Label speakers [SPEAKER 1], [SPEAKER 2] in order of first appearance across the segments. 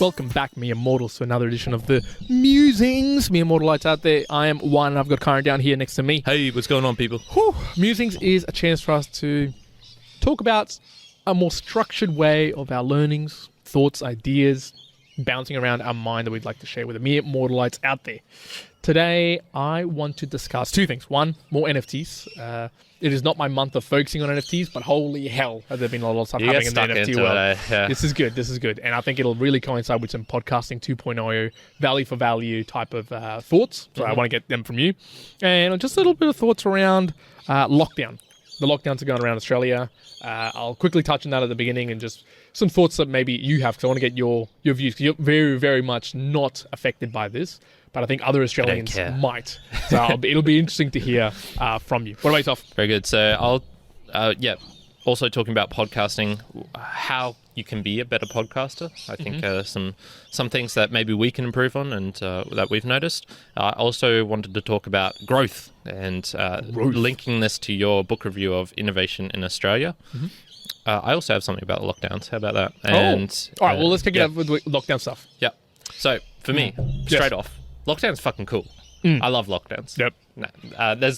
[SPEAKER 1] Welcome back, mere mortals, to another edition of the Musings. Mere mortalites out there. I am Juan, and I've got Kyrin down here next to me.
[SPEAKER 2] Hey, what's going on, people?
[SPEAKER 1] Whew. Musings is a chance for us to talk about a more structured way of our learnings, thoughts, ideas, bouncing around our mind that we'd like to share with the mere mortalites out there. Today, I want to discuss two things. One, more NFTs. It is not my month of focusing on NFTs, but holy hell, has there been a lot of stuff happening in the NFT world.
[SPEAKER 2] Yeah.
[SPEAKER 1] This is good. And I think it'll really coincide with some podcasting 2.0, value for value type of thoughts. So I want to get them from you. And just a little bit of thoughts around lockdown. The lockdowns are going around Australia. I'll quickly touch on that at the beginning and just some thoughts that maybe you have, because I want to get your views, because you're very, very much not affected by this. But I think other Australians might. So it'll be interesting to hear from you. What about yourself?
[SPEAKER 2] Very good. So also talking about podcasting, how you can be a better podcaster. I think some things that maybe we can improve on and that we've noticed. I also wanted to talk about growth and linking this to your book review of Innovation in Australia. I also have something about lockdowns. How about that? And,
[SPEAKER 1] all right, well, let's pick it up with lockdown stuff.
[SPEAKER 2] Yeah. So for me, straight off, lockdown's fucking cool. I love lockdowns.
[SPEAKER 1] Yep.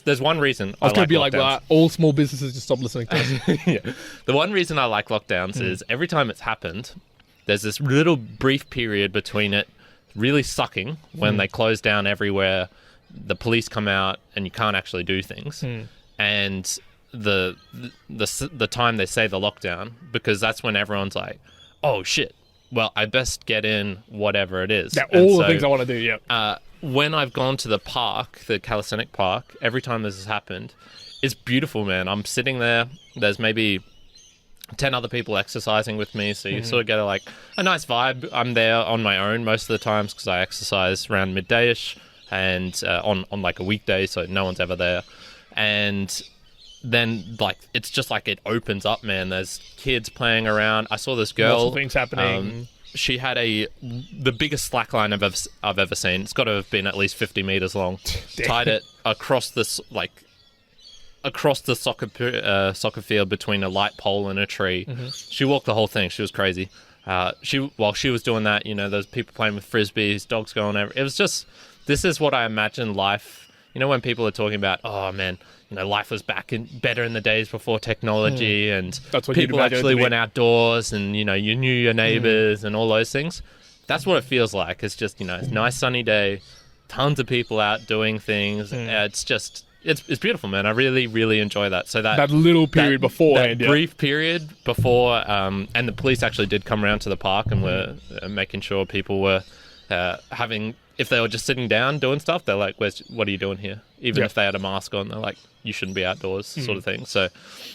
[SPEAKER 2] There's one reason
[SPEAKER 1] I was going to be
[SPEAKER 2] lockdowns.
[SPEAKER 1] like, all small businesses just stop listening to us.
[SPEAKER 2] Yeah. The one reason I like lockdowns is every time it's happened, there's this little brief period between it really sucking when they close down everywhere, the police come out, and you can't actually do things. And the time they say the lockdown, because that's when everyone's like, oh shit, well, I best get in whatever it is.
[SPEAKER 1] Yeah, all the things I want to do, yeah.
[SPEAKER 2] When I've gone to the park, the calisthenic park, every time this has happened, it's beautiful, man. I'm sitting there, there's maybe 10 other people exercising with me, so you sort of get a nice vibe. I'm there on my own most of the times because I exercise around midday-ish and on like a weekday, so no one's ever there. And then it's just like it opens up, man. There's kids playing around. I saw this girl.
[SPEAKER 1] Lots of things happening.
[SPEAKER 2] She had the biggest slackline I've ever seen. It's got to have been at least 50 meters long. Tied it across this across the soccer field between a light pole and a tree. She walked the whole thing. She was crazy. While she was doing that, there's people playing with frisbees, dogs going over. It was just, this is what I imagine life. When people are talking about, oh man, life was better in the days before technology, and
[SPEAKER 1] that's what
[SPEAKER 2] people actually went outdoors, and you knew your neighbors and all those things. That's what it feels like. It's just it's a nice sunny day, tons of people out doing things. It's just it's beautiful, man. I really, really enjoy that. So that
[SPEAKER 1] little period beforehand,
[SPEAKER 2] that brief period before, and the police actually did come around to the park and were making sure people were having. If they were just sitting down doing stuff, they're like, what are you doing here? Even if they had a mask on, they're like, you shouldn't be outdoors, sort of thing. So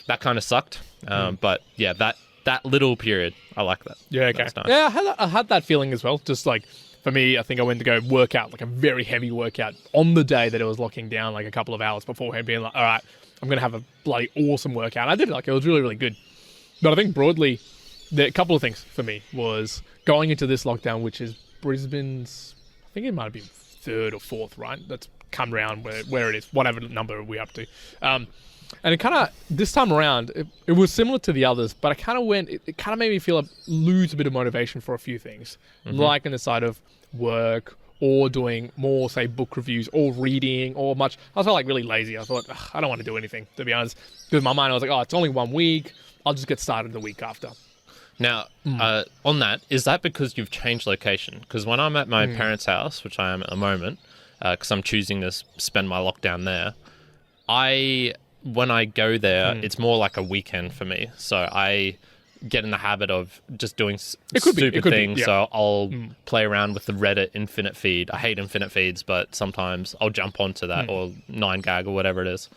[SPEAKER 2] that kind of sucked. But yeah, that little period, I like that.
[SPEAKER 1] Yeah, okay.
[SPEAKER 2] Nice.
[SPEAKER 1] Yeah, I had that feeling as well. Just like, for me, I think I went to go work out, like a very heavy workout on the day that it was locking down, like a couple of hours beforehand, being like, all right, I'm going to have a bloody awesome workout. I did it. It was really, really good. But I think broadly, a couple of things for me was going into this lockdown, which is Brisbane's, I think it might have been third or fourth, right? That's come around where it is, whatever number we're up to. And it kind of, this time around, it was similar to the others, but it kind of made me lose a bit of motivation for a few things, like in the side of work or doing more, say, book reviews or reading or much. I felt really lazy. I thought, I don't want to do anything, to be honest. Because in my mind, I was like, it's only 1 week. I'll just get started the week after.
[SPEAKER 2] Now, on that, is that because you've changed location? Because when I'm at my parents' house, which I am at the moment, because I'm choosing to spend my lockdown there, when I go there, it's more like a weekend for me. So I get in the habit of just doing stupid things. So I'll play around with the Reddit infinite feed. I hate infinite feeds, but sometimes I'll jump onto that or 9gag or whatever it is.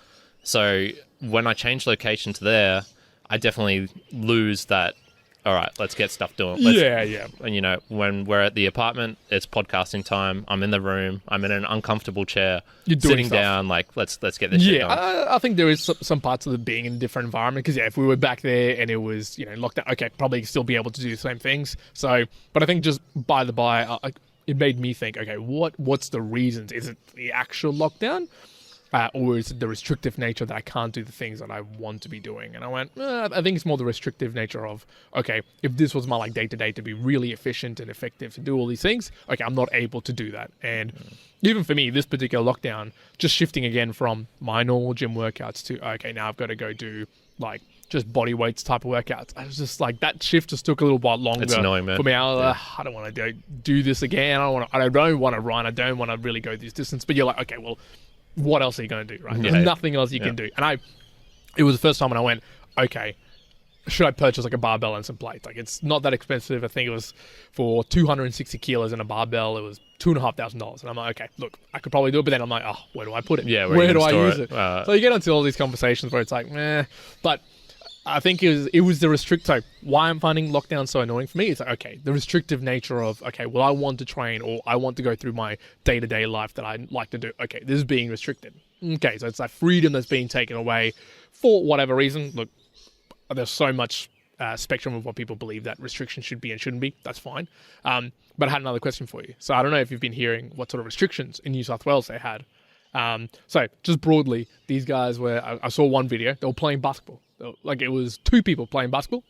[SPEAKER 2] So when I change location to there, I definitely lose that. All right, let's get stuff done. And, when we're at the apartment, it's podcasting time. I'm in the room. I'm in an uncomfortable chair.
[SPEAKER 1] You're doing
[SPEAKER 2] sitting
[SPEAKER 1] stuff.
[SPEAKER 2] Down, let's get this shit done.
[SPEAKER 1] I think there is some parts of it being in a different environment. Because, if we were back there and it was, locked down, okay, probably still be able to do the same things. So, but I think just by the by, it made me think, okay, what's the reasons? Is it the actual lockdown? or is it the restrictive nature that I can't do the things that I want to be doing? And I went, I think it's more the restrictive nature of, okay, if this was my like day-to-day to be really efficient and effective to do all these things, okay, I'm not able to do that. And even for me, this particular lockdown, just shifting again from my normal gym workouts to, okay, now I've got to go do like just body weights type of workouts. I was just like, that shift just took a little while longer.
[SPEAKER 2] It's annoying, man.
[SPEAKER 1] For me. I don't want to do this again. I don't want to run. I don't want to really go this distance. But you're like, okay, well, what else are you going to do, right? There's nothing else you can do. And it was the first time when I went, okay, should I purchase like a barbell and some plates? Like, it's not that expensive. I think it was for 260 kilos and a barbell, it was $2,500. And I'm like, okay, look, I could probably do it. But then I'm like, oh, where do I put it?
[SPEAKER 2] Yeah,
[SPEAKER 1] where do I use it? So you get into all these conversations where it's like, but I think it was the so why I'm finding lockdown so annoying for me is like, okay, the restrictive nature of, okay, well, I want to train or I want to go through my day-to-day life that I like to do. Okay, this is being restricted. Okay, so it's that freedom that's being taken away for whatever reason. Look, there's so much spectrum of what people believe that restrictions should be and shouldn't be. That's fine. But I had another question for you. So I don't know if you've been hearing what sort of restrictions in New South Wales they had. So just broadly, these guys I saw one video, they were playing basketball. Like, it was two people playing basketball.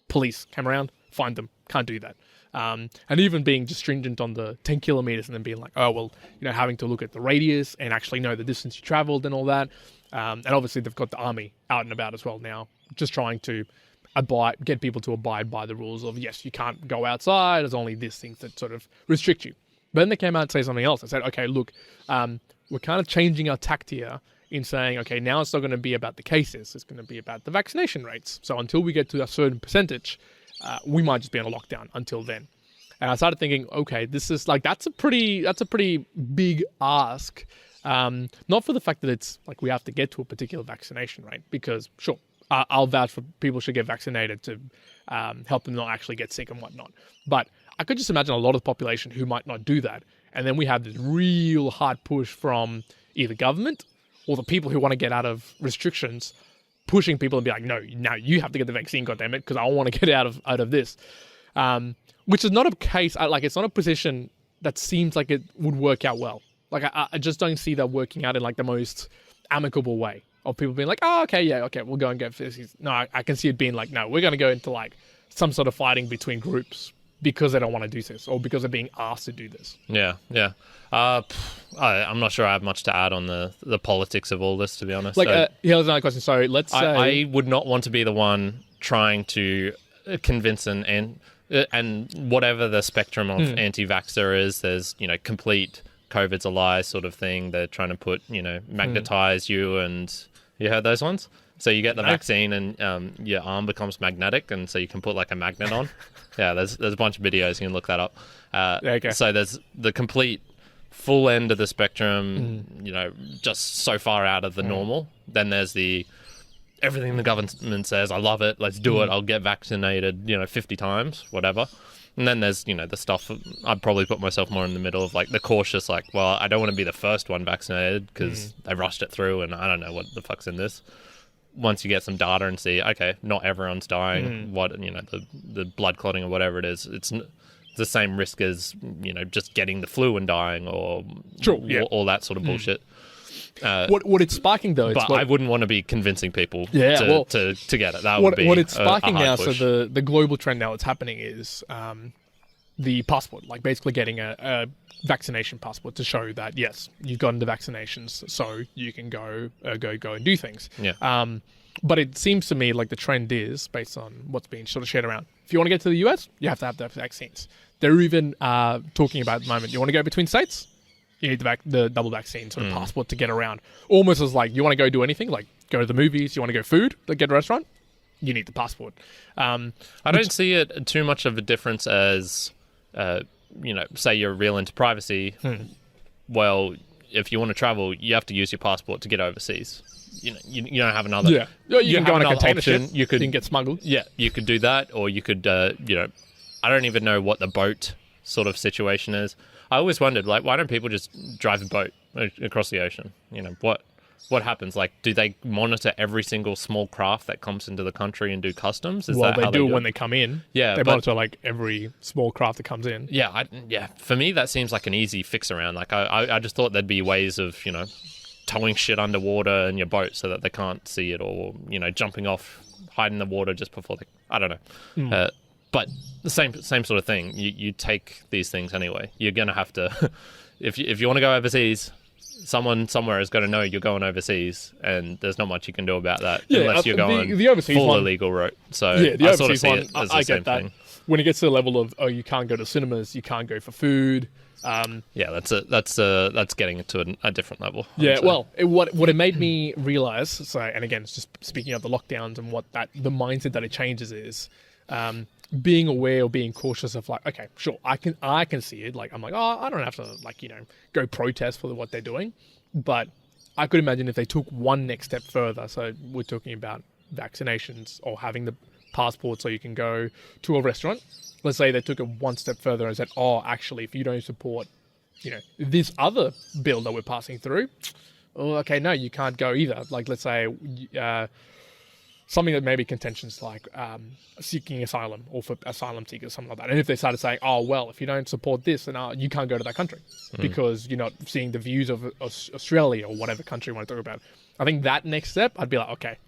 [SPEAKER 1] Police came around, find them. Can't do that. And even being just stringent on the 10 kilometers and then being like, oh, well, having to look at the radius and actually know the distance you traveled and all that. And obviously they've got the army out and about as well now, just trying to get people to abide by the rules of, yes, you can't go outside. There's only these things that sort of restrict you. But then they came out and say something else. They said, okay, look, we're kind of changing our tact here in saying, okay, now it's not going to be about the cases. It's going to be about the vaccination rates. So until we get to a certain percentage, we might just be on a lockdown until then. And I started thinking, okay, this is like, that's a pretty big ask. Not for the fact that it's like we have to get to a particular vaccination rate, because sure, I'll vouch for people should get vaccinated to help them not actually get sick and whatnot. But I could just imagine a lot of the population who might not do that. And then we have this real hard push from either government or the people who want to get out of restrictions, pushing people and be like, no, now you have to get the vaccine, goddammit, because I want to get out of this. Which is not a case, it's not a position that seems like it would work out well. Like, I just don't see that working out in like the most amicable way of people being like, oh, okay, yeah, okay, we'll go and get this. No, I can see it being like, no, we're going to go into like some sort of fighting between groups because they don't want to do this or because they're being asked to do this.
[SPEAKER 2] Yeah. I'm not sure I have much to add on the politics of all this, to be honest.
[SPEAKER 1] Here's another question. So let's say...
[SPEAKER 2] I would not want to be the one trying to convince and whatever the spectrum of anti-vaxxer is, there's, complete COVID's a lie sort of thing. They're trying to put, magnetize you, and you heard those ones? So you get the vaccine and your arm becomes magnetic, and so you can put like a magnet on. Yeah, there's a bunch of videos. You can look that up.
[SPEAKER 1] Okay.
[SPEAKER 2] So there's the complete full end of the spectrum, just so far out of the normal. Then there's everything the government says, I love it, let's do it, I'll get vaccinated, 50 times, whatever. And then there's, the stuff, I'd probably put myself more in the middle of like the cautious, like, well, I don't want to be the first one vaccinated because they rushed it through and I don't know what the fuck's in this. Once you get some data and see, okay, not everyone's dying, the blood clotting or whatever it is, it's the same risk as, just getting the flu and dying or all that sort of bullshit.
[SPEAKER 1] What it's sparking though,
[SPEAKER 2] I wouldn't want to be convincing people to get it. That
[SPEAKER 1] would
[SPEAKER 2] be
[SPEAKER 1] what it's sparking
[SPEAKER 2] a hard
[SPEAKER 1] now.
[SPEAKER 2] push.
[SPEAKER 1] So the global trend now that's happening is the passport, like basically getting a vaccination passport to show that yes, you've gotten the vaccinations, so you can go and do things.
[SPEAKER 2] Yeah.
[SPEAKER 1] But it seems to me like the trend is based on what's being sort of shared around. If you want to get to the US, you have to have the vaccines. They're even talking about at the moment. You want to go between states? You need the double vaccine sort of passport to get around. Almost as like, you want to go do anything, like go to the movies, you want to go food, like get a restaurant, you need the passport.
[SPEAKER 2] I don't see it too much of a difference as, say you're real into privacy. Well, if you want to travel, you have to use your passport to get overseas. You don't have another...
[SPEAKER 1] Yeah. You can go on a container
[SPEAKER 2] option.
[SPEAKER 1] ship.
[SPEAKER 2] You can
[SPEAKER 1] get smuggled.
[SPEAKER 2] Yeah, you could do that, or you could, I don't even know what the boat sort of situation is. I always wondered, like, why don't people just drive a boat across the ocean? What happens? Like, do they monitor every single small craft that comes into the country and do customs?
[SPEAKER 1] They do when they come in.
[SPEAKER 2] Yeah,
[SPEAKER 1] they monitor like every small craft that comes in.
[SPEAKER 2] Yeah, For me, that seems like an easy fix around. Like, I just thought there'd be ways of, towing shit underwater in your boat so that they can't see it, or jumping off, hiding in the water just before they. I don't know. But the same sort of thing. You take these things anyway. You're gonna have to, if you want to go overseas, someone somewhere is going to know you're going overseas, and there's not much you can do about that unless you're going
[SPEAKER 1] the overseas
[SPEAKER 2] full
[SPEAKER 1] one,
[SPEAKER 2] illegal route. So
[SPEAKER 1] yeah, the
[SPEAKER 2] I
[SPEAKER 1] overseas
[SPEAKER 2] sort of see
[SPEAKER 1] one,
[SPEAKER 2] it as
[SPEAKER 1] I
[SPEAKER 2] the same
[SPEAKER 1] get that.
[SPEAKER 2] thing.
[SPEAKER 1] When it gets to the level of you can't go to cinemas, you can't go for food.
[SPEAKER 2] That's getting it to a different level.
[SPEAKER 1] Yeah, well, what it made me realize. So, and again, it's just speaking of the lockdowns and the mindset that it changes is. Being aware or being cautious of like, okay, sure, I can see it. Like, I'm like, oh, I don't have to go protest for what they're doing. But I could imagine if they took one next step further. So we're talking about vaccinations or having the passport so you can go to a restaurant. Let's say they took it one step further and said, oh, actually, if you don't support, this other bill that we're passing through, oh, okay, no, you can't go either. Like, let's say, something that may be contentious, like seeking asylum or for asylum seekers, something like that. And if they started saying, oh, well, if you don't support this, then you can't go to that country because you're not seeing the views of Australia or whatever country you want to talk about. I think that next step, I'd be like, okay,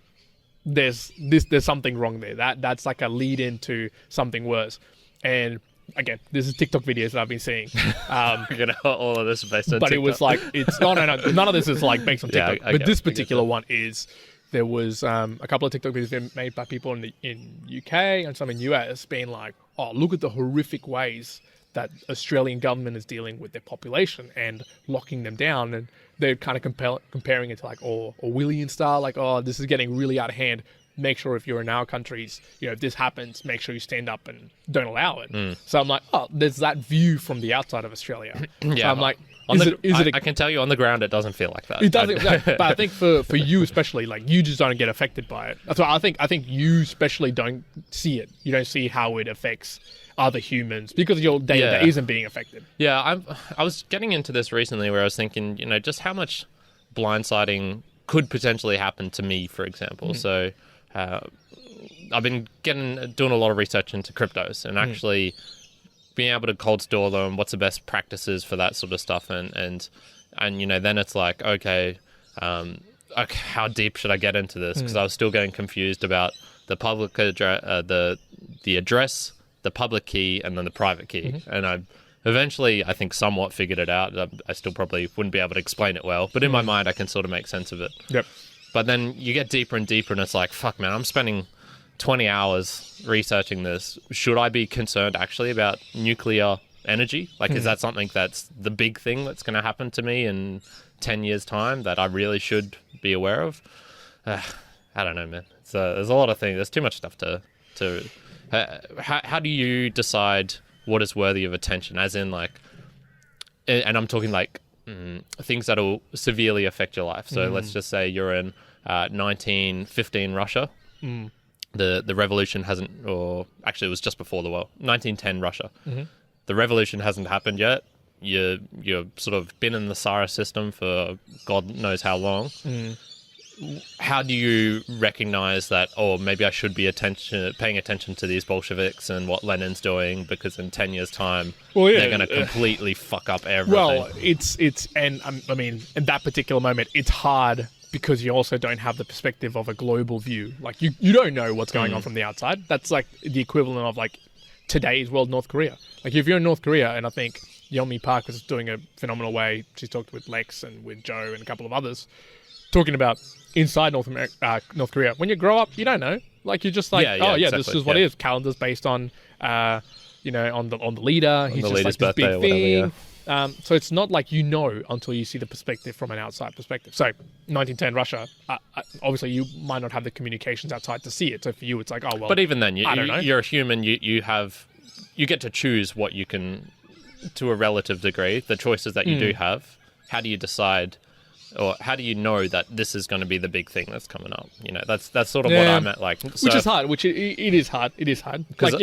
[SPEAKER 1] there's something wrong there. That's like a lead into something worse. And again, this is TikTok videos that I've been seeing.
[SPEAKER 2] All of this is based on
[SPEAKER 1] but
[SPEAKER 2] TikTok.
[SPEAKER 1] it was like, no, none of this is like based on TikTok.
[SPEAKER 2] Yeah,
[SPEAKER 1] but this particular one is... There was a couple of TikTok videos made by people in UK and some in US being like, oh, look at the horrific ways that Australian government is dealing with their population and locking them down. And they're kind of comparing it to like Orwellian style, like, oh, this is getting really out of hand. Make sure if you're in our countries, if this happens, make sure you stand up and don't allow it. So I'm like, oh, there's that view from the outside of Australia.
[SPEAKER 2] Yeah.
[SPEAKER 1] So I'm like,
[SPEAKER 2] I can tell you on the ground, it doesn't feel like that.
[SPEAKER 1] It doesn't, no, but I think for you especially, like you just don't get affected by it. So I think you especially don't see it. You don't see how it affects other humans because your day-to-day isn't being affected.
[SPEAKER 2] Yeah, I was getting into this recently where I was thinking, just how much blindsiding could potentially happen to me, for example. So I've been doing a lot of research into cryptos and actually being able to cold store them, what's the best practices for that sort of stuff, and then it's like, okay, how deep should I get into this? Because I was still getting confused about the public address, the address, the public key, and then the private key, and I eventually, I think, somewhat figured it out. I still probably wouldn't be able to explain it well, but in my mind, I can sort of make sense of it.
[SPEAKER 1] Yep.
[SPEAKER 2] But then you get deeper and deeper, and it's like, fuck, man, I'm spending 20 hours researching this. Should I be concerned actually about nuclear energy? Like, is that something that's the big thing that's going to happen to me in 10 years' time that I really should be aware of? I don't know, man. There's a lot of things. There's too much stuff to how do you decide what is worthy of attention? As in, like, and I'm talking like things that will severely affect your life. So let's just say you're in 1915 Russia. The revolution hasn't, or actually it was just before the war, 1910 Russia. The revolution hasn't happened yet. You're sort of been in the Tsar system for God knows how long. How do you recognize that, oh, maybe I should be paying attention to these Bolsheviks and what Lenin's doing, because in 10 years' time, they're going to completely fuck up everything.
[SPEAKER 1] Well, I mean, in that particular moment, it's hard because you also don't have the perspective of a global view. Like, you don't know what's going on from the outside. That's like the equivalent of like today's world North Korea. Like, if you're in North Korea, and I think Yeonmi Park was doing a phenomenal way, she talked with Lex and with Joe and a couple of others, talking about inside North Korea. When you grow up, you don't know. Like, you're just like, exactly. This is what it is. Calendar's based on, on the leader. He's just like this big thing. So it's not like you know until you see the perspective from an outside perspective. So 1910 Russia, obviously you might not have the communications outside to see it. So for you, it's like, oh well.
[SPEAKER 2] But even then,
[SPEAKER 1] I don't know.
[SPEAKER 2] You're a human. You get to choose what you can, to a relative degree, the choices that you do have. How do you decide, or how do you know that this is going to be the big thing that's coming up? That's sort of what I'm at. Like,
[SPEAKER 1] which is hard. Which it is hard. It is hard. Like,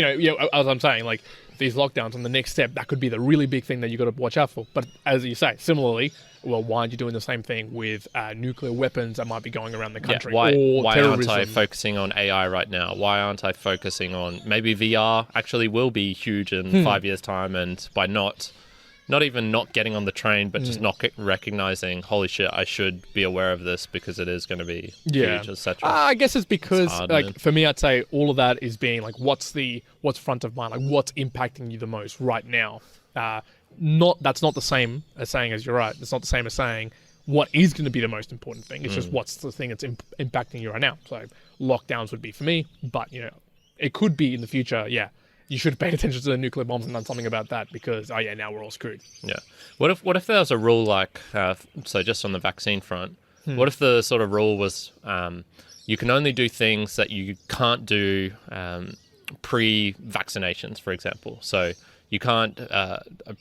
[SPEAKER 1] as I'm saying, like, these lockdowns on the next step, that could be the really big thing that you got to watch out for. But as you say, similarly, well, why aren't you doing the same thing with nuclear weapons that might be going around the country?
[SPEAKER 2] Why
[SPEAKER 1] terrorism?
[SPEAKER 2] aren't I focusing on AI right now? Why aren't I focusing on maybe VR actually will be huge in 5 years' time, and by not not even not getting on the train, but just not recognizing, holy shit, I should be aware of this because it is going to be huge, etc.
[SPEAKER 1] I guess it's because,
[SPEAKER 2] It's hard, man.
[SPEAKER 1] for me, I'd say all of that is being like, what's front of mind, like what's impacting you the most right now. That's not the same as saying, as you're right, it's not the same as saying what is going to be the most important thing. It's just what's the thing that's impacting you right now. So lockdowns would be for me, but it could be in the future. Yeah, you should have paid attention to the nuclear bombs and done something about that because now we're all screwed.
[SPEAKER 2] Yeah. What if there was a rule like so just on the vaccine front? What if the sort of rule was you can only do things that you can't do pre-vaccinations, for example. So you can't.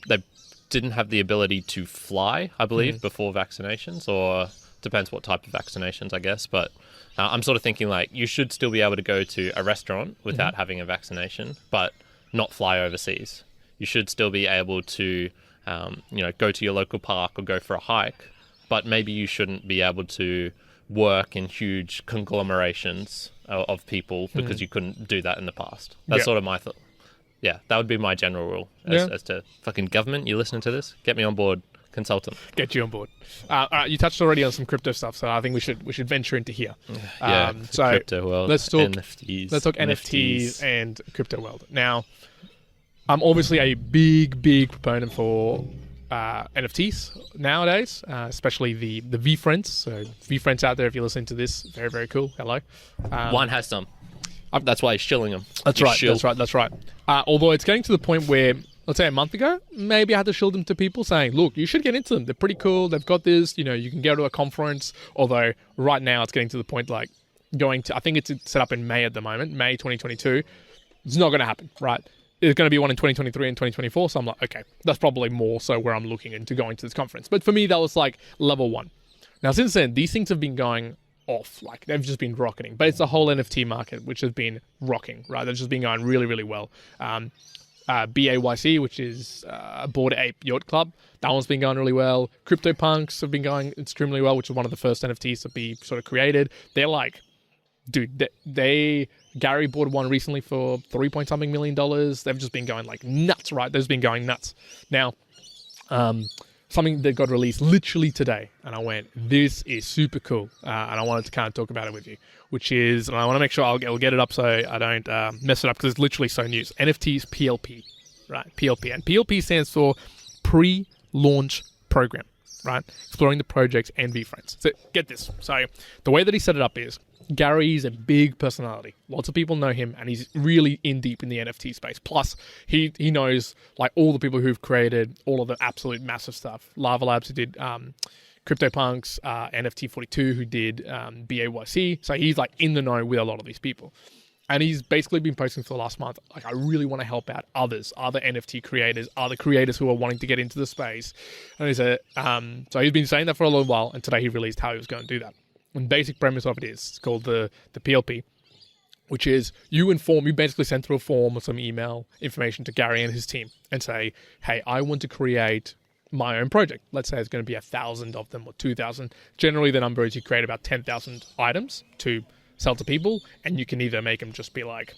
[SPEAKER 2] They didn't have the ability to fly, I believe, before vaccinations, or depends what type of vaccinations, I guess. But I'm sort of thinking like you should still be able to go to a restaurant without having a vaccination, but not fly overseas. You should still be able to, go to your local park or go for a hike, but maybe you shouldn't be able to work in huge conglomerations of people because you couldn't do that in the past. That's sort of my thought. Yeah, that would be my general rule as to fucking government. You listening to this? Get me on board, consultant.
[SPEAKER 1] Get you on board. All right, you touched already on some crypto stuff, so I think we should venture into here.
[SPEAKER 2] So crypto world.
[SPEAKER 1] Let's talk
[SPEAKER 2] NFTs.
[SPEAKER 1] Let's talk NFTs and crypto world. Now, I'm obviously a big proponent for NFTs nowadays, especially the VeeFriends. So VeeFriends out there, if you're listening to this, very, very cool. Hello.
[SPEAKER 2] One has some. That's why he's shilling them.
[SPEAKER 1] That's right. Although it's getting to the point where, let's say a month ago, maybe I had to shill them to people saying, look, you should get into them. They're pretty cool. They've got this, you can go to a conference. Although right now it's getting to the point like I think it's set up in May at the moment, May 2022. It's not going to happen, right? There's going to be one in 2023 and 2024. So I'm like, okay, that's probably more so where I'm looking into going to this conference. But for me, that was like level 1. Now, since then, these things have been going off, like they've just been rocketing, but it's the whole NFT market which has been rocking, right? They've just been going really, really well. BAYC, which is Bored Ape Yacht Club, that one's been going really well. CryptoPunks have been going extremely well, which is one of the first NFTs to be sort of created. They're like, dude, Gary bought one recently for $3 million. They've just been going like nuts, right? They've been going nuts. Now, something that got released literally today, and I went, this is super cool, and I wanted to kind of talk about it with you, which is, and I want to make sure I'll get it up so I don't mess it up, because it's literally so new. NFTs PLP, right? PLP, and PLP stands for Pre-Launch Program, right? Exploring the projects and VeeFriends. So get this. So the way that he set it up is, Gary's a big personality. Lots of people know him, and he's really in deep in the NFT space. Plus, he knows like all the people who've created all of the absolute massive stuff. Lava Labs, who did CryptoPunks, NFT42, who did BAYC. So he's like in the know with a lot of these people. And he's basically been posting for the last month, like, I really want to help out other NFT creators, other creators who are wanting to get into the space. And he said, so he's been saying that for a little while, and today he released how he was going to do that. And basic premise of it is, it's called the PLP, which is you basically send through a form or some email information to Gary and his team and say, hey, I want to create my own project. Let's say it's going to be 1,000 of them or 2,000. Generally, the number is you create about 10,000 items to sell to people, and you can either make them just be like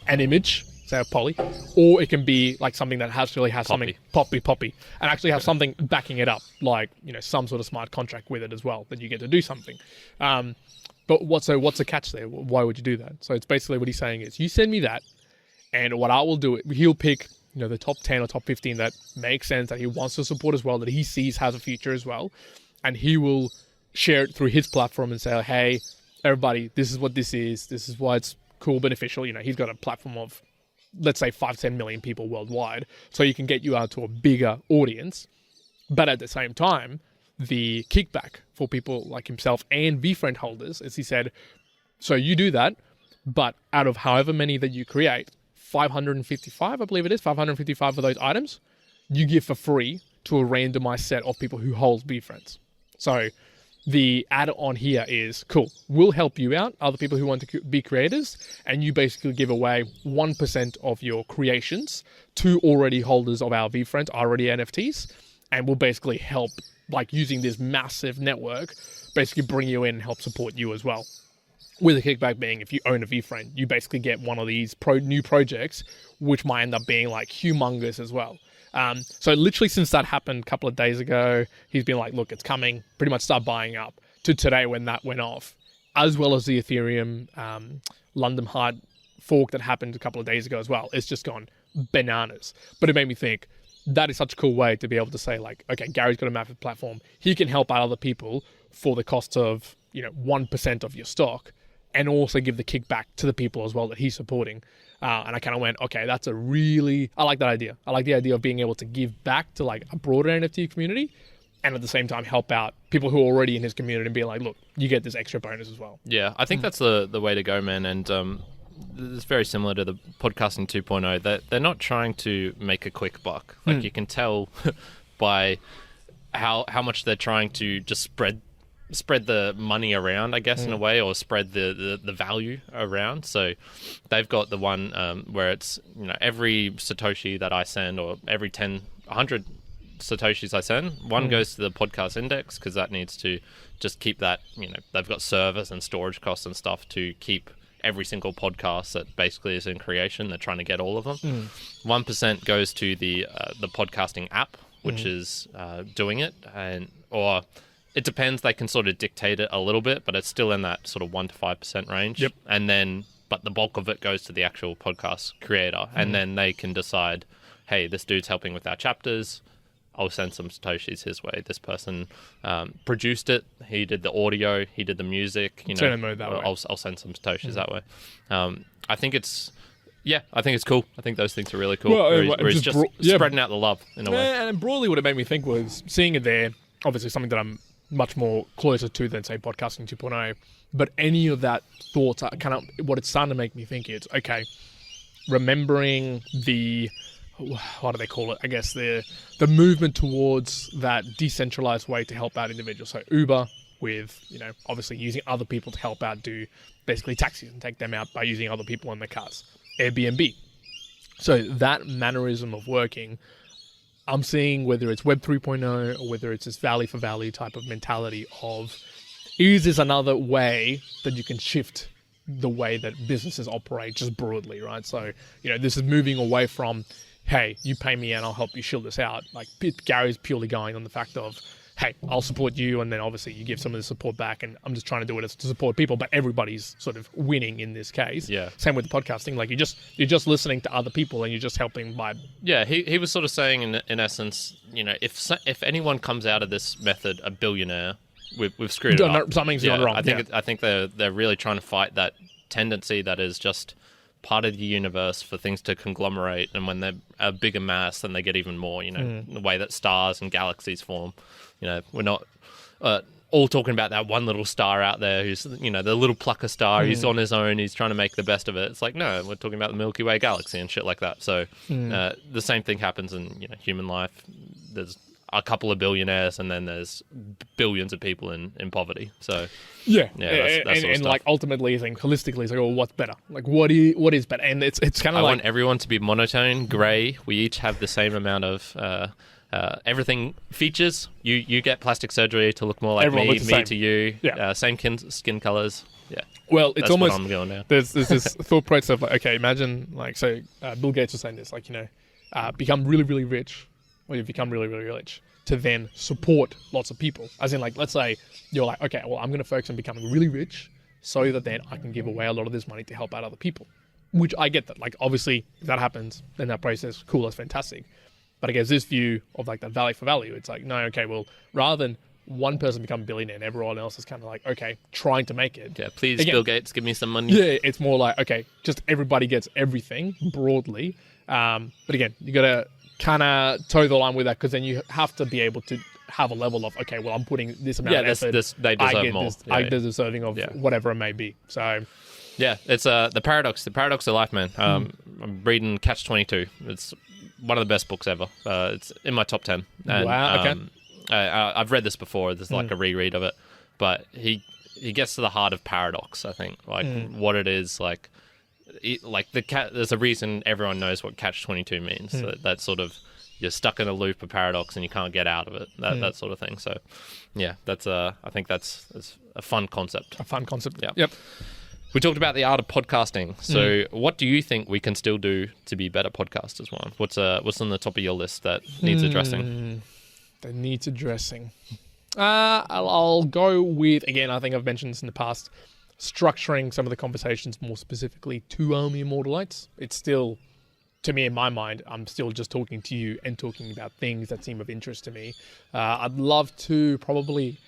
[SPEAKER 1] an image, say a poly, or it can be like something that actually has something poppy, and actually have something backing it up, like some sort of smart contract with it as well, that you get to do something. But what's the catch there? Why would you do that? So it's basically what he's saying is, you send me that, and what I will do, he'll pick the top 10 or top 15 that makes sense, that he wants to support as well, that he sees has a future as well, and he will share it through his platform and say, hey, everybody, this is what this is why it's cool, beneficial. He's got a platform of, let's say, 5-10 million people worldwide, so you can get you out to a bigger audience. But at the same time, the kickback for people like himself and VeeFriend holders is, he said, so you do that, but out of however many that you create, 555, I believe it is, 555 of those items, you give for free to a randomized set of people who hold VeeFriends. So the add-on here is, cool, we'll help you out, other people who want to be creators, and you basically give away 1% of your creations to already holders of our VeeFriends, already NFTs, and we'll basically help, like using this massive network, basically bring you in and help support you as well. With the kickback being, if you own a VeeFriend, you basically get one of these new projects, which might end up being like humongous as well. So literally since that happened a couple of days ago, he's been like, look, it's coming, pretty much start buying up, to today when that went off, as well as the Ethereum London hard fork that happened a couple of days ago as well. It's just gone bananas. But it made me think, that is such a cool way to be able to say, like, okay, Gary's got a massive platform. He can help out other people for the cost of, 1% of your stock, and also give the kickback to the people as well that he's supporting. And I kind of went, okay, I like that idea. I like the idea of being able to give back to like a broader NFT community, and at the same time help out people who are already in his community and be like, look, you get this extra bonus as well.
[SPEAKER 2] Yeah, I think that's the way to go, man. And it's very similar to the podcasting 2.0. That they're not trying to make a quick buck. Like you can tell by how much they're trying to just spread the money around, I guess, in a way, or spread the value around. So they've got the one where it's, every Satoshi that I send, or every 100 Satoshis I send, one goes to the podcast index, because that needs to just keep that, they've got servers and storage costs and stuff to keep every single podcast that basically is in creation. They're trying to get all of them. 1% goes to the podcasting app, which is doing it, or it depends. They can sort of dictate it a little bit, but it's still in that sort of 1 to 5% range.
[SPEAKER 1] Yep.
[SPEAKER 2] And then, but the bulk of it goes to the actual podcast creator, and then they can decide, hey, this dude's helping with our chapters, I'll send some Satoshis his way. This person produced it. He did the audio. He did the music.
[SPEAKER 1] Send them that way.
[SPEAKER 2] I'll send some Satoshis that way. I think it's cool. I think those things are really cool.
[SPEAKER 1] Well,
[SPEAKER 2] where he's just spreading out the love in a way.
[SPEAKER 1] And broadly, what it made me think was seeing it there. Obviously, something that I'm much more closer to than say podcasting 2.0. But any of that thoughts are kind of what it's starting to make me think. It's okay. Remembering the, what do they call it? I guess the movement towards that decentralized way to help out individuals. So Uber with, obviously using other people to help out, do basically taxis and take them out by using other people in their cars. Airbnb. So that mannerism of working, I'm seeing whether it's Web 3.0 or whether it's this value for value type of mentality of, is this another way that you can shift the way that businesses operate just broadly, right? So, this is moving away from, hey, you pay me and I'll help you shield this out. Like Gary's purely going on the fact of, hey, I'll support you, and then obviously you give some of the support back, and I'm just trying to do it to support people, but everybody's sort of winning in this case.
[SPEAKER 2] Yeah.
[SPEAKER 1] Same with the podcasting. Like you're just listening to other people and you're just helping by.
[SPEAKER 2] Yeah, he was sort of saying in essence, if anyone comes out of this method a billionaire, we've screwed it up.
[SPEAKER 1] Something's gone wrong.
[SPEAKER 2] I think they're really trying to fight that tendency that is just part of the universe for things to conglomerate, and when they're a bigger mass, then they get even more. The way that stars and galaxies form. We're not all talking about that one little star out there who's, the little plucker star. He's on his own. He's trying to make the best of it. It's like, no, we're talking about the Milky Way galaxy and shit like that. So the same thing happens in human life. There's a couple of billionaires, and then there's billions of people in poverty. So
[SPEAKER 1] yeah,
[SPEAKER 2] that sort of stuff.
[SPEAKER 1] Like ultimately, I think holistically, it's like, what's better? Like what is better? And it's kind of
[SPEAKER 2] I
[SPEAKER 1] like,
[SPEAKER 2] want everyone to be monotone, grey. We each have the same amount of everything features. You get plastic surgery to look more like me to you. Yeah. Same skin colors. Yeah.
[SPEAKER 1] Well, it's almost,
[SPEAKER 2] what I'm going now.
[SPEAKER 1] There's this thought process of like, okay, imagine like, so Bill Gates was saying this, like, become really, really rich, or you become really, really rich to then support lots of people. As in, like, let's say you're like, okay, well, I'm going to focus on becoming really rich so that then I can give away a lot of this money to help out other people. Which I get that. Like, obviously, if that happens in that process, cool, that's fantastic. But I guess this view of like that value for value, it's like, no, okay, well, rather than one person become a billionaire and everyone else is kind of like, okay, trying to make it.
[SPEAKER 2] Yeah, please, again, Bill Gates, give me some money.
[SPEAKER 1] Yeah, it's more like, okay, just everybody gets everything broadly. But again, you got to kind of toe the line with that, because then you have to be able to have a level of, okay, well, I'm putting this amount of effort.
[SPEAKER 2] They deserve more.
[SPEAKER 1] I deserving of whatever it may be. So...
[SPEAKER 2] yeah, it's the paradox of life, man. I'm reading Catch-22. It's one of the best books ever. It's in my top 10. And,
[SPEAKER 1] wow, okay.
[SPEAKER 2] I've read this before. There's like a reread of it. But he gets to the heart of paradox, I think. Like what it is, like there's a reason everyone knows what Catch-22 means. So that's sort of, you're stuck in a loop of paradox and you can't get out of it. That sort of thing. So, yeah, that's I think that's a fun concept.
[SPEAKER 1] A fun concept.
[SPEAKER 2] Yeah.
[SPEAKER 1] Yep.
[SPEAKER 2] We talked about the art of podcasting. So what do you think we can still do to be better podcasters, Juan? What's on the top of your list that needs addressing?
[SPEAKER 1] That needs addressing. I'll go with, again, I think I've mentioned this in the past, structuring some of the conversations more specifically to only immortalites. It's still, to me, in my mind, I'm still just talking to you and talking about things that seem of interest to me. I'd love to probably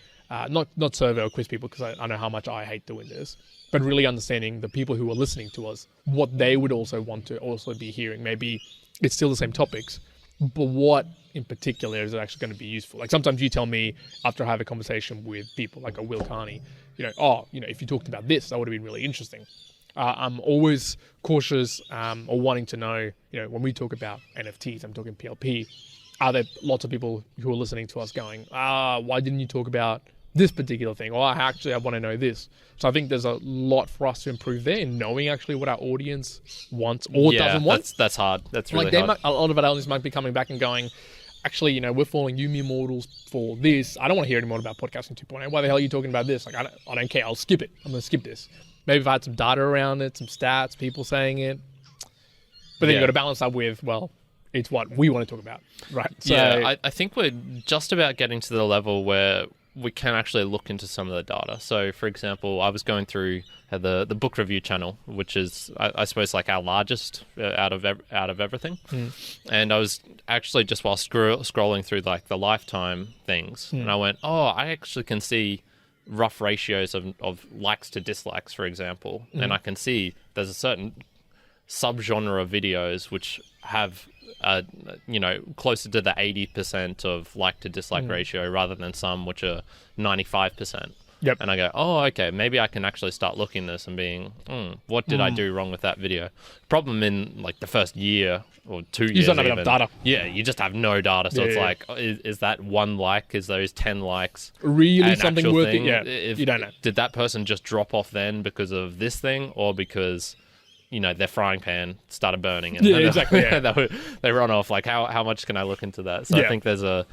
[SPEAKER 1] not survey or quiz people, because I know how much I hate doing this, but really understanding the people who are listening to us, what they would also want to also be hearing. Maybe it's still the same topics, but what in particular is actually going to be useful. Like sometimes you tell me after I have a conversation with people like a Will Carney, if you talked about this, that would have been really interesting. I'm always cautious or wanting to know, when we talk about NFTs, I'm talking PLP, are there lots of people who are listening to us going, why didn't you talk about this particular thing? Or I want to know this. So I think there's a lot for us to improve there in knowing actually what our audience wants or doesn't want.
[SPEAKER 2] That's hard. That's really hard.
[SPEAKER 1] A lot of our audience might be coming back and going, actually, we're following you mere mortals for this. I don't want to hear any more about podcasting 2.0. Why the hell are you talking about this? Like, I don't care. I'll skip it. I'm going to skip this. Maybe if I had some data around it, some stats, people saying it. But then you got to balance that with, well, it's what we want to talk about, right? So,
[SPEAKER 2] I think we're just about getting to the level where we can actually look into some of the data. So, for example, I was going through the book review channel, which is, I suppose, like our largest out of everything. And I was actually just while scrolling through like the lifetime things, and I went, I actually can see rough ratios of likes to dislikes, for example, and I can see there's a certain subgenre of videos which have closer to the 80% of like to dislike ratio rather than some which are 95%.
[SPEAKER 1] Yep.
[SPEAKER 2] And I go, okay, maybe I can actually start looking at this and being, what did I do wrong with that video? Problem in like the first year or 2 years,
[SPEAKER 1] you don't have enough data.
[SPEAKER 2] Yeah, you just have no data. So it's like, is that one like? Is those 10 likes
[SPEAKER 1] really something worth it? Yeah, you don't know.
[SPEAKER 2] Did that person just drop off then because of this thing, or because their frying pan started burning and
[SPEAKER 1] exactly.
[SPEAKER 2] they run off? Like, how much can I look into that? So I think there's a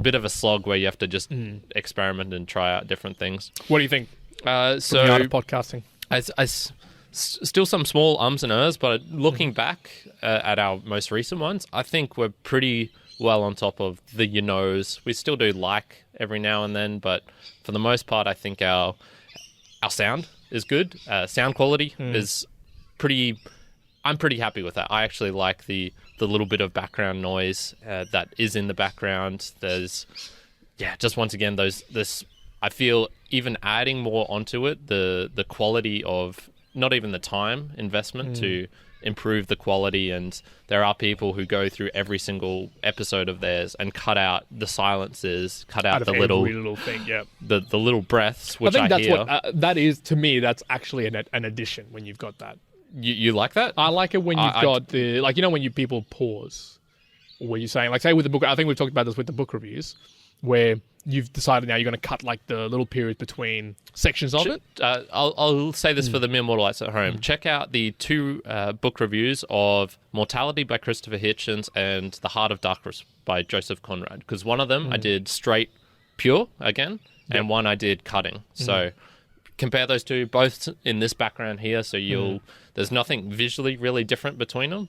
[SPEAKER 2] bit of a slog where you have to just experiment and try out different things.
[SPEAKER 1] What do you think?
[SPEAKER 2] So
[SPEAKER 1] the art of podcasting.
[SPEAKER 2] Still some small ums and ers, but looking back at our most recent ones, I think we're pretty well on top of the knows. We still do like every now and then, but for the most part, I think our sound is good. Sound quality is pretty. I'm pretty happy with that. I actually like the little bit of background noise that is in the background. There's, just once again, this. I feel even adding more onto it, the quality of not even the time investment to improve the quality. And there are people who go through every single episode of theirs and cut out the silences, cut out the little
[SPEAKER 1] thing,
[SPEAKER 2] the little breaths, which
[SPEAKER 1] I think that's
[SPEAKER 2] hear.
[SPEAKER 1] what that is to me. That's actually an addition when you've got that.
[SPEAKER 2] You like that?
[SPEAKER 1] I like it when you've got the, like, when people pause, or when you're saying, like, say with the book, I think we've talked about this with the book reviews, where you've decided now you're going to cut like the little period between sections of it.
[SPEAKER 2] I'll say this for the mere mortalites at home. Check out the two book reviews of Mortality by Christopher Hitchens and The Heart of Darkness by Joseph Conrad, because one of them I did straight pure again, and one I did cutting. So compare those two, both in this background here, so there's nothing visually really different between them,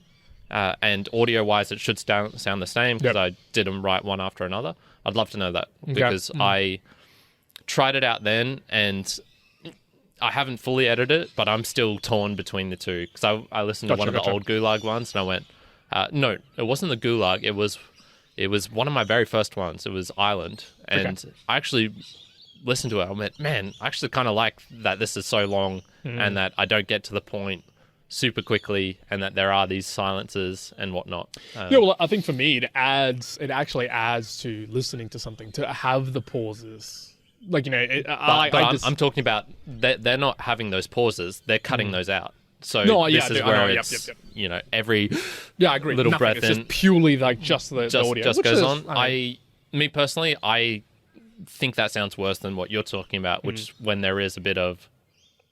[SPEAKER 2] and audio-wise it should sound the same, because I did them right one after another. I'd love to know that, because I tried it out then, and I haven't fully edited it, but I'm still torn between the two, because I listened to one of the old Gulag ones, and I went, no, it wasn't the Gulag, it was one of my very first ones. It was Island, and I actually listened to it. I went, man, I actually kind of like that this is so long and that I don't get to the point super quickly, and that there are these silences and whatnot.
[SPEAKER 1] Well, I think for me, it actually adds to listening to something, to have the pauses. Like,
[SPEAKER 2] I'm talking about, they're not having those pauses, they're cutting those out. So this is where it's, every
[SPEAKER 1] I agree.
[SPEAKER 2] little breath
[SPEAKER 1] it's
[SPEAKER 2] in.
[SPEAKER 1] Just purely like just the audio.
[SPEAKER 2] Just goes on. Me personally, I think that sounds worse than what you're talking about, which when there is a bit of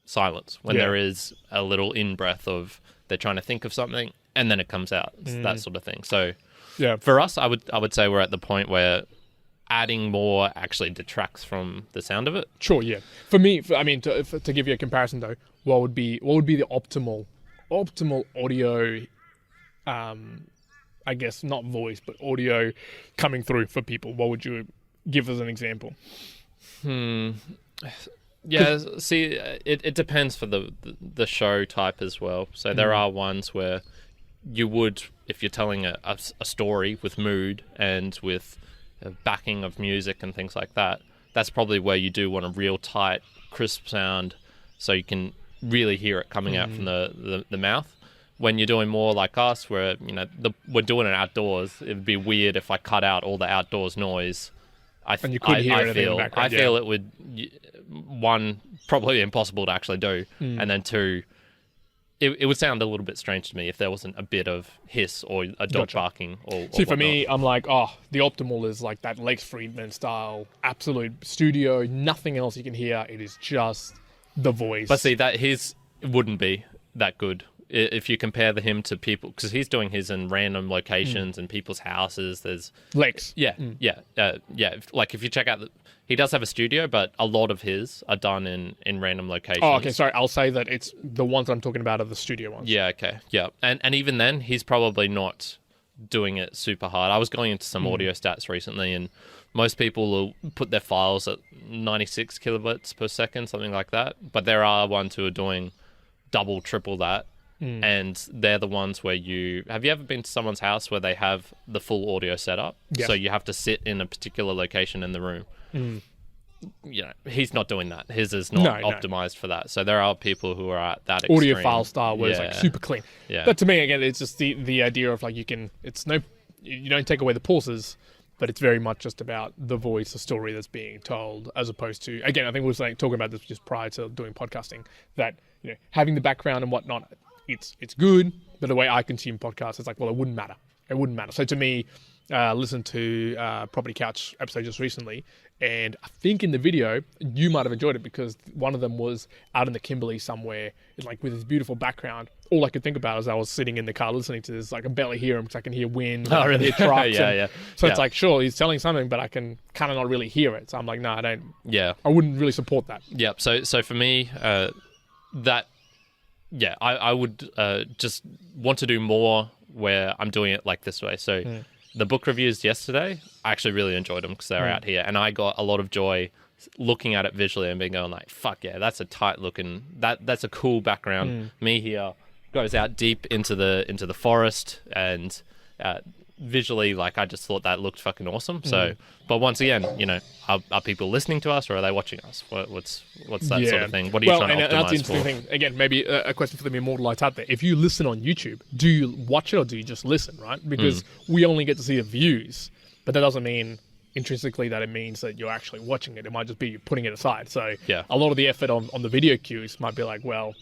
[SPEAKER 2] silence, when there is a little in-breath of they're trying to think of something and then it comes out. It's that sort of thing. So for us, I would say we're at the point where adding more actually detracts from the sound of it.
[SPEAKER 1] Sure, yeah. For me, to give you a comparison though, what would be the optimal audio, I guess not voice, but audio coming through for people? What would you give as an example?
[SPEAKER 2] Yeah, see, it depends for the show type as well. So there are ones where you would, if you're telling a story with mood and with backing of music and things like that, that's probably where you do want a real tight, crisp sound so you can really hear it coming out from the mouth. When you're doing more like us, where we're doing it outdoors, it'd be weird if I cut out all the outdoors noise.
[SPEAKER 1] And you couldn't hear anything in the background.
[SPEAKER 2] I feel it would, one, probably impossible to actually do, and then two, it would sound a little bit strange to me if there wasn't a bit of hiss or a dog barking or
[SPEAKER 1] See, for me, I'm like, the optimal is like that Lex Friedman style, absolute studio, nothing else you can hear. It is just the voice.
[SPEAKER 2] But see, that his wouldn't be that good if you compare him to people, because he's doing his in random locations and people's houses. There's
[SPEAKER 1] Lex.
[SPEAKER 2] Yeah. Like if you check out, he does have a studio, but a lot of his are done in random locations.
[SPEAKER 1] Oh, okay. Sorry, I'll say that it's the ones I'm talking about are the studio ones.
[SPEAKER 2] Yeah. Okay. Yeah. And even then, he's probably not doing it super hard. I was going into some audio stats recently, and most people will put their files at 96 kilobits per second, something like that. But there are ones who are doing double, triple that. And they're the ones where have you ever been to someone's house where they have the full audio setup? Yeah. So you have to sit in a particular location in the room. He's not doing that. His is not optimized for that. So there are people who are at that extreme.
[SPEAKER 1] Audio file style where it's like super clean.
[SPEAKER 2] Yeah.
[SPEAKER 1] But to me, again, it's just the idea of like you don't take away the pauses, but it's very much just about the voice, the story that's being told, as opposed to, again, I think we were talking about this just prior to doing podcasting, that having the background and whatnot, it's good, but the way I consume podcasts, it's like, well, it wouldn't matter. It wouldn't matter. So to me, listened to Property Couch episode just recently, and I think in the video you might have enjoyed it because one of them was out in the Kimberley somewhere, like with this beautiful background. All I could think about as I was sitting in the car listening to this, like I barely hear him because I can hear wind, I can hear trucks. So it's like, sure, he's telling something, but I can kind of not really hear it. So I'm like, no, I don't. Yeah, I wouldn't really support that.
[SPEAKER 2] Yeah. So for me, that. Yeah, I would just want to do more where I'm doing it like this way. So the book reviews yesterday, I actually really enjoyed them because they're out here. And I got a lot of joy looking at it visually and being going like, fuck yeah, that's a tight looking, that's a cool background. Me here goes out deep into the forest and visually, like I just thought that looked fucking awesome. So, but once again, are people listening to us or are they watching us? What's that sort of thing? What are you trying to optimize
[SPEAKER 1] that's the interesting thing. Again, maybe a question for the immortalites out there. If you listen on YouTube, do you watch it or do you just listen, right? Because we only get to see the views, but that doesn't mean intrinsically that it means that you're actually watching it. It might just be you putting it aside. So a lot of the effort on the video cues might be like, well,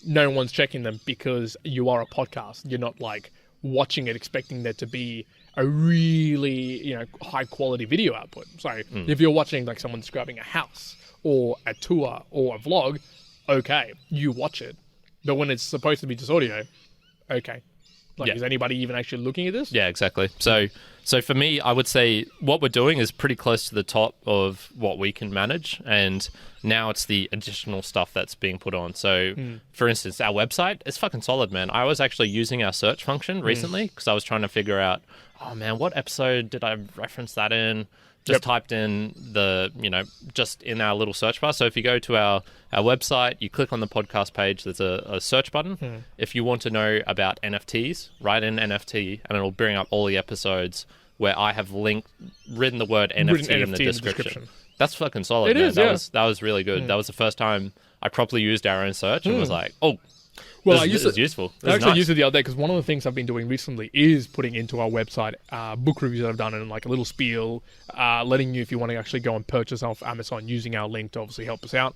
[SPEAKER 1] no one's checking them because you are a podcast. You're not like watching it expecting there to be a really high quality video output. So if you're watching like someone describing a house or a tour or a vlog, okay, you watch it. But when it's supposed to be just audio, okay, like is anybody even actually looking at this?
[SPEAKER 2] Yeah, exactly. So for me, I would say what we're doing is pretty close to the top of what we can manage, and now it's the additional stuff that's being put on. So, for instance, our website is fucking solid, man. I was actually using our search function recently because I was trying to figure out, oh man, what episode did I reference that in? Just typed in just in our little search bar. So if you go to our website, you click on the podcast page, there's a search button. If you want to know about NFTs, write in NFT and it'll bring up all the episodes where I have written the word NFT in the description. That's fucking solid, man. That was really good. That was the first time I properly used our own search and was like, oh, well, this is useful.
[SPEAKER 1] I actually used it the other day because one of the things I've been doing recently is putting into our website book reviews that I've done and like a little spiel, letting you, if you want to actually go and purchase off Amazon, using our link to obviously help us out.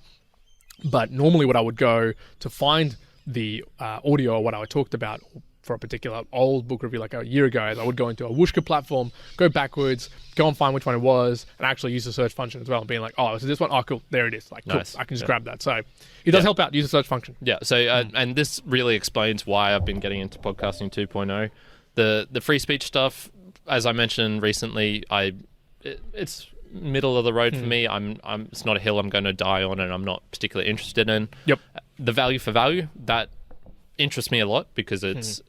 [SPEAKER 1] But normally what I would go to find the audio or what I talked about for a particular old book review like a year ago, is I would go into a Wooshka platform, go backwards, go and find which one it was, and actually use the search function as well, and being like, oh, is this one? Oh, cool, there it is. Like, cool, nice. I can just grab that. So it does help out, use the search function.
[SPEAKER 2] Yeah, so, and this really explains why I've been getting into podcasting 2.0. The free speech stuff, as I mentioned recently, it's middle of the road for me. It's not a hill I'm going to die on and I'm not particularly interested in.
[SPEAKER 1] Yep.
[SPEAKER 2] the value for value, that interests me a lot because it's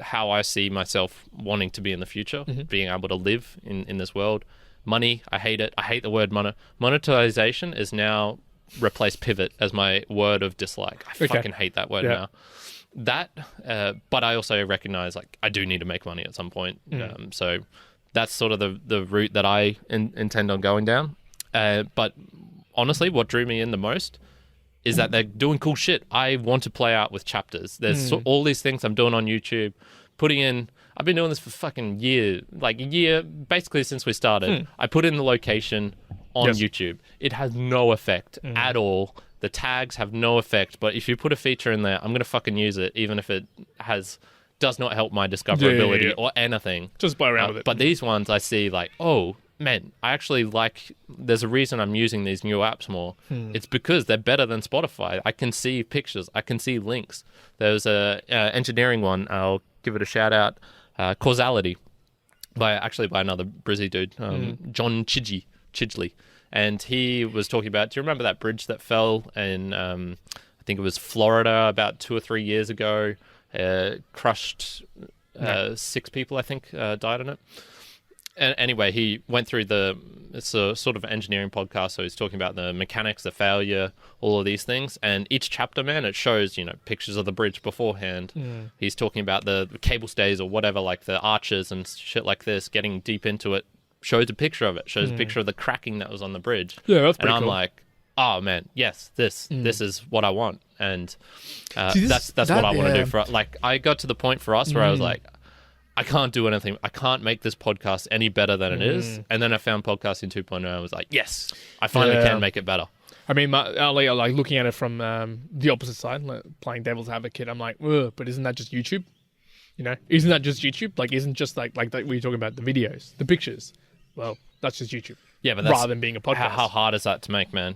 [SPEAKER 2] how I see myself wanting to be in the future, being able to live in this world. Money, I hate it. I hate the word monetization is now replaced pivot as my word of dislike. I fucking hate that word now. That, but I also recognize like I do need to make money at some point. So that's sort of the route that I intend on going down. But honestly, what drew me in the most is that they're doing cool shit. I want to play out with chapters. There's all these things I'm doing on YouTube, putting in. I've been doing this for fucking a year, basically since we started. I put in the location on YouTube. It has no effect at all. The tags have no effect, but if you put a feature in there, I'm going to fucking use it, even if it does not help my discoverability or anything.
[SPEAKER 1] Just play around with it.
[SPEAKER 2] But these ones I see like, oh, man, I actually like, there's a reason I'm using these new apps more. It's because they're better than Spotify. I can see pictures. I can see links. There's a engineering one. I'll give it a shout out. Causality by another Brizzy dude, John Chidgley. And he was talking about, do you remember that bridge that fell in, I think it was Florida about 2 or 3 years ago, crushed 6 people, I think, died on it. And anyway, he went through it's a sort of engineering podcast, so he's talking about the mechanics, the failure, all of these things. And each chapter, man, it shows, pictures of the bridge beforehand. He's talking about the cable stays or whatever, like the arches and shit like this, getting deep into it, shows a picture of it, shows a picture of the cracking that was on the bridge.
[SPEAKER 1] Yeah, that's pretty
[SPEAKER 2] cool. And I'm like, oh, man, yes, this is what I want. And that's what I want to do for, like, I got to the point for us where I was like, I can't do anything. I can't make this podcast any better than it is. And then I found podcasting 2.0 and I was like, yes, I finally can make it better.
[SPEAKER 1] I mean, like looking at it from the opposite side, like playing devil's advocate, I'm like, ugh, but isn't that just YouTube? Isn't that just YouTube? Like, isn't just like we were talking about the videos, the pictures? Well, that's just YouTube.
[SPEAKER 2] Yeah, but that's,
[SPEAKER 1] rather than being a podcast.
[SPEAKER 2] How hard is that to make, man?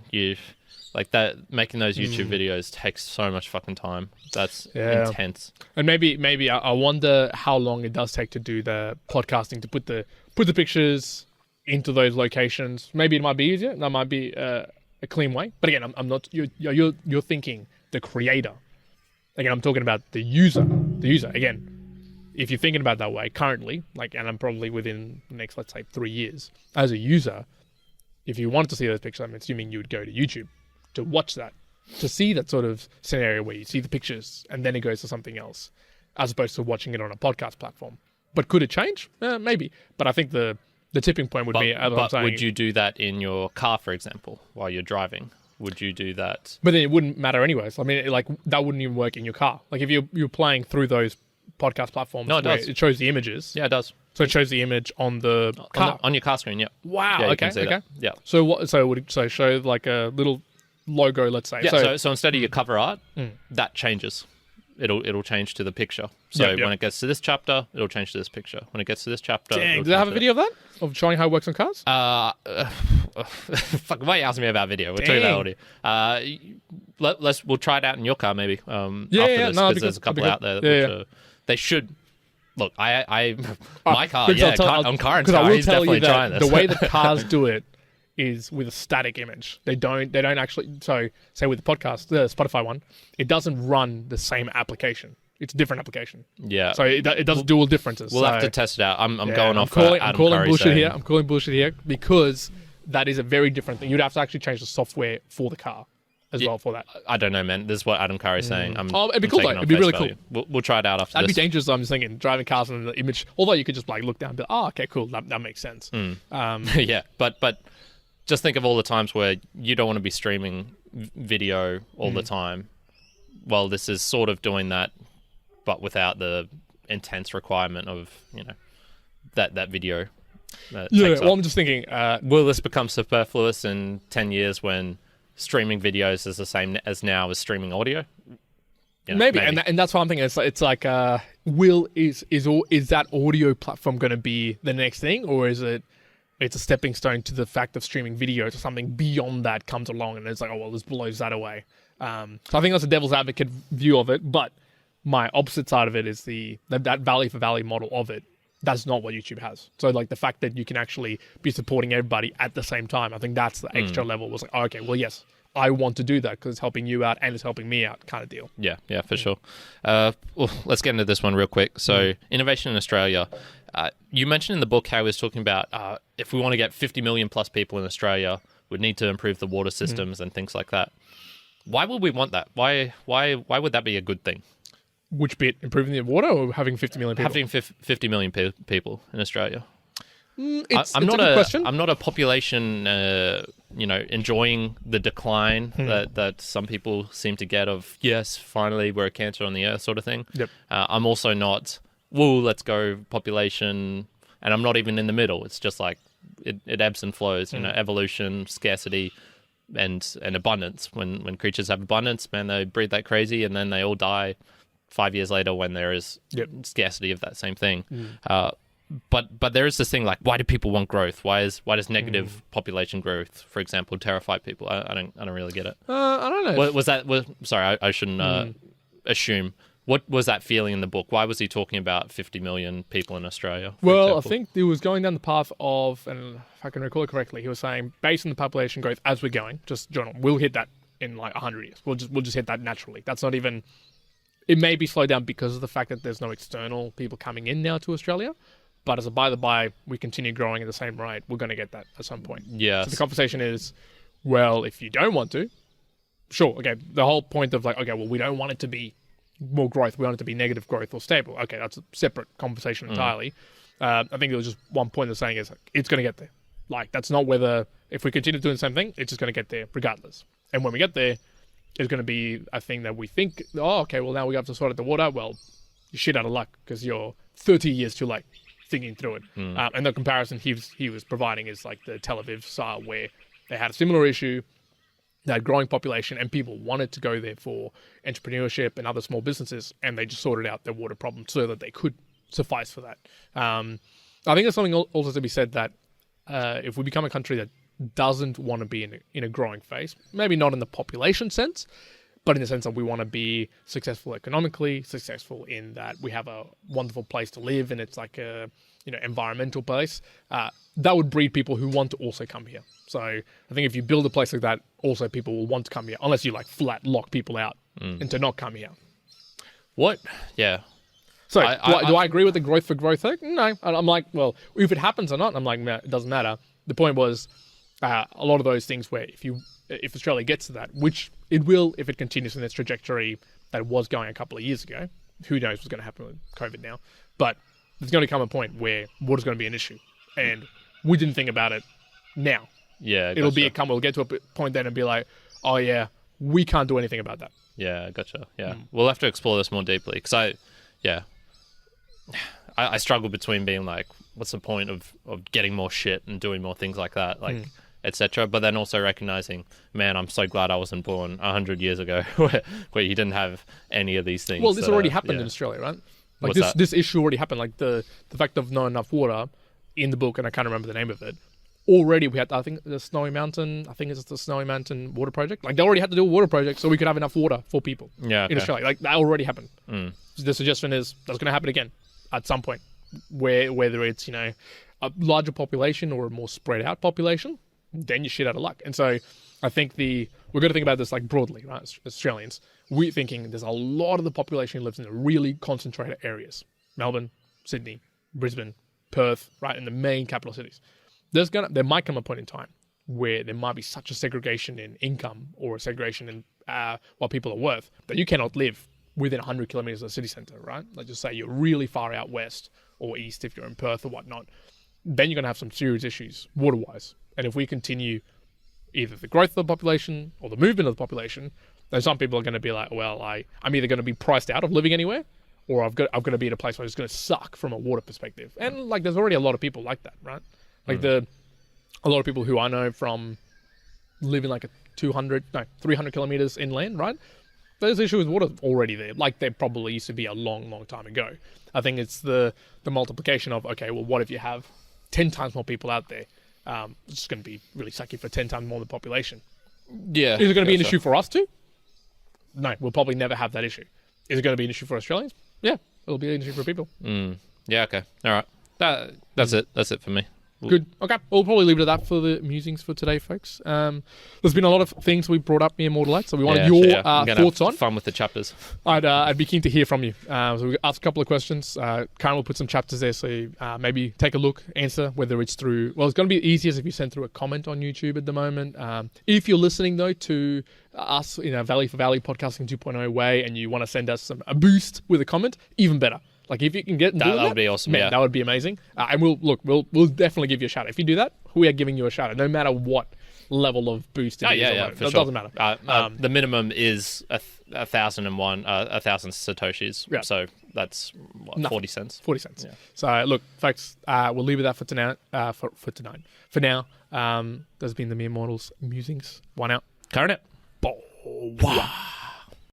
[SPEAKER 2] Like that, making those YouTube videos takes so much fucking time. That's intense.
[SPEAKER 1] And maybe I wonder how long it does take to do the podcasting, to put the pictures into those locations. Maybe it might be easier. That might be a clean way. But again, I'm not. You're thinking the creator. Again, I'm talking about the user. The user. Again, if you're thinking about it that way currently, and I'm probably within the next, let's say, 3 years as a user, if you wanted to see those pictures, I'm assuming you would go to YouTube to watch that, to see that sort of scenario where you see the pictures and then it goes to something else, as opposed to watching it on a podcast platform. But could it change? Maybe. But I think the tipping point would be, as I'm saying,
[SPEAKER 2] would you do that in your car, for example, while you're driving? Would you do that?
[SPEAKER 1] But then it wouldn't matter anyways. I mean, that wouldn't even work in your car. Like if you're playing through those podcast platforms,
[SPEAKER 2] no, it does.
[SPEAKER 1] It shows the images.
[SPEAKER 2] Yeah, it does.
[SPEAKER 1] So it shows the image on the car,
[SPEAKER 2] on your car screen. Yeah.
[SPEAKER 1] Wow.
[SPEAKER 2] Yeah,
[SPEAKER 1] okay.
[SPEAKER 2] Yeah.
[SPEAKER 1] So what? So would it show like a little logo, let's say?
[SPEAKER 2] Yeah. So instead of your cover art, that changes. It'll change to the picture. So when it gets to this chapter, it'll change to this picture. When it gets to this chapter,
[SPEAKER 1] do they have a video of that? Of showing how it works on cars?
[SPEAKER 2] Fuck, why are you asking me about video? We're talking about audio. We'll try it out in your car maybe. After this, because there's a couple out there which they should. Look, my car, on Kyrin's car, he's definitely trying this.
[SPEAKER 1] The way the cars do it is with a static image. They don't actually. So, say with the podcast, the Spotify one, it doesn't run the same application. It's a different application.
[SPEAKER 2] Yeah.
[SPEAKER 1] So it does dual differences.
[SPEAKER 2] We'll have to test it out. I'm going off.
[SPEAKER 1] I'm calling bullshit here. I'm calling bullshit here because that is a very different thing. You'd have to actually change the software for the car as well for that.
[SPEAKER 2] I don't know, man. This is what Adam Curry's saying.
[SPEAKER 1] It'd be cool though. It'd be really cool.
[SPEAKER 2] We'll try it out after
[SPEAKER 1] That'd
[SPEAKER 2] this.
[SPEAKER 1] be dangerous. I'm just thinking driving cars and the image. Although you could just look down and be like, oh, okay, cool. That makes sense.
[SPEAKER 2] Yeah, but just think of all the times where you don't want to be streaming video all the time. Well, this is sort of doing that, but without the intense requirement of that video.
[SPEAKER 1] Well, I'm just thinking,
[SPEAKER 2] will this become superfluous in 10 years when streaming videos is the same as now as streaming audio?
[SPEAKER 1] Maybe. And that's what I'm thinking. It's like, is that audio platform going to be the next thing, or is it's a stepping stone to the fact of streaming video to something beyond that comes along, and it's like, oh well, this blows that away. So I think that's a devil's advocate view of it, but my opposite side of it is that value for value model of it. That's not what YouTube has. So the fact that you can actually be supporting everybody at the same time, I think that's the extra level. Was like, oh, okay, well, yes, I want to do that because it's helping you out and it's helping me out kind of deal.
[SPEAKER 2] Yeah, for sure. Well, let's get into this one real quick. So, innovation in Australia. You mentioned in the book how he was talking about if we want to get 50 million plus people in Australia, we'd need to improve the water systems and things like that. Why would we want that? Why would that be a good thing?
[SPEAKER 1] Which bit? Improving the water or having 50 million people?
[SPEAKER 2] Having 50 million people in Australia.
[SPEAKER 1] It's
[SPEAKER 2] I'm
[SPEAKER 1] a
[SPEAKER 2] not
[SPEAKER 1] good question.
[SPEAKER 2] I'm not a population, enjoying the decline that some people seem to get of, yes, finally we're a cancer on the earth sort of thing.
[SPEAKER 1] Yep.
[SPEAKER 2] I'm also not, woo, let's go population, and I'm not even in the middle. It's just like it ebbs and flows, evolution, scarcity, and abundance. When creatures have abundance, man, they breed like crazy, and then they all die 5 years later when there is scarcity of that same thing. But there is this thing like, why do people want growth? Why does negative population growth, for example, terrify people? I don't really get it.
[SPEAKER 1] I don't know.
[SPEAKER 2] Sorry, I shouldn't assume. What was that feeling in the book? Why was he talking about 50 million people in Australia?
[SPEAKER 1] Well, I think he was going down the path of, and if I can recall it correctly, he was saying based on the population growth as we're going, just general, we'll hit that in like 100 years. We'll just hit that naturally. That's not even. It may be slowed down because of the fact that there's no external people coming in now to Australia. But as a by the by, we continue growing at the same rate. We're going to get that at some point.
[SPEAKER 2] Yeah.
[SPEAKER 1] So the conversation is, well, if you don't want to, sure. Okay. The whole point of like, okay, well, we don't want it to be more growth. We want it to be negative growth or stable. Okay, that's a separate conversation entirely. I think there was just one point of saying is like, it's going to get there. Like that's not whether if we continue doing the same thing, it's just going to get there regardless. And when we get there, it's going to be a thing that we think, oh, okay, well now we have to sort out the water. Well, you're shit out of luck because you're 30 years too late thinking through it. And the comparison he was providing is like the Tel Aviv style where they had a similar issue. They had growing population and people wanted to go there for entrepreneurship and other small businesses, and they just sorted out their water problem so that they could suffice for that. I think there's something also to be said that if we become a country that doesn't want to be in a growing phase, maybe not in the population sense, but in the sense that we want to be successful economically, successful in that we have a wonderful place to live and it's like a environmental place, that would breed people who want to also come here. So I think if you build a place like that, also people will want to come here, unless you like flat lock people out and to not come here.
[SPEAKER 2] What? Yeah.
[SPEAKER 1] So do I agree with the growth for growth thing? No. I'm like, well, if it happens or not, I'm like, it doesn't matter. The point was a lot of those things where if Australia gets to that, which it will if it continues in its trajectory that it was going a couple of years ago, who knows what's going to happen with COVID now, but there's going to come a point where water's going to be an issue, and we didn't think about it now.
[SPEAKER 2] Yeah, gotcha.
[SPEAKER 1] We'll get to a point then and be like, oh yeah, we can't do anything about that.
[SPEAKER 2] Yeah, gotcha. Yeah, we'll have to explore this more deeply because I struggle between being like, what's the point of getting more shit and doing more things like that, like etc. But then also recognizing, man, I'm so glad I wasn't born 100 years ago where you didn't have any of these things.
[SPEAKER 1] Well, this already happened in Australia, right? Like this issue already happened. Like the fact of not enough water in the book, and I can't remember the name of it. Already we had, I think, the Snowy Mountain water project. Like they already had to do a water project so we could have enough water for people in Australia. Like that already happened. The suggestion is that's going to happen again at some point, whether it's a larger population or a more spread out population, then you're shit out of luck. And so I think we're going to think about this like broadly, right? As Australians, we're thinking there's a lot of the population lives in the really concentrated areas: Melbourne, Sydney, Brisbane, Perth, right, in the main capital cities. There might come a point in time where there might be such a segregation in income or a segregation in what people are worth that you cannot live within 100 kilometers of the city centre, right? Like just say you're really far out west or east if you're in Perth or whatnot. Then you're going to have some serious issues water-wise. And if we continue either the growth of the population or the movement of the population, then some people are going to be like, well, I'm either going to be priced out of living anywhere or I'm going to be in a place where it's going to suck from a water perspective. And like there's already a lot of people like that, right? Like a lot of people who I know from living like 300 kilometers inland, right? There's issues with water already there, like there probably used to be a long, long time ago. I think it's the multiplication of, okay, well, what if you have 10 times more people out there? It's just going to be really sucky for 10 times more of the population.
[SPEAKER 2] Yeah.
[SPEAKER 1] Is it going to be an issue for us too? No, we'll probably never have that issue. Is it going to be an issue for Australians? Yeah, it'll be an issue for people.
[SPEAKER 2] Yeah, okay. All right. That's it. That's it for me.
[SPEAKER 1] Good. Okay. We'll probably leave it at that for the musings for today, folks. There's been a lot of things we brought up, me and Mortalite, so we wanted your thoughts on.
[SPEAKER 2] Fun with the chapters.
[SPEAKER 1] I'd be keen to hear from you. So we asked a couple of questions. Kyrin will put some chapters there, so maybe take a look, answer, whether it's through... Well, it's going to be easiest if you send through a comment on YouTube at the moment. If you're listening, though, to us in a Valley for Valley Podcasting 2.0 way and you want to send us a boost with a comment, even better. Like, if you can get
[SPEAKER 2] that would be awesome.
[SPEAKER 1] Man, that would be amazing. And we'll definitely give you a shout out. If you do that, we are giving you a shout out, no matter what level of boost it is.
[SPEAKER 2] For
[SPEAKER 1] it
[SPEAKER 2] sure.
[SPEAKER 1] doesn't matter.
[SPEAKER 2] The minimum is 1,001 1,000 satoshis.
[SPEAKER 1] Yeah.
[SPEAKER 2] So that's what, 40 cents.
[SPEAKER 1] 40 cents.
[SPEAKER 2] Yeah.
[SPEAKER 1] So look, folks, we'll leave it that for tonight. For now, there's been the Mere Mortals musings. One out.
[SPEAKER 2] Kyrin out.
[SPEAKER 1] Wow.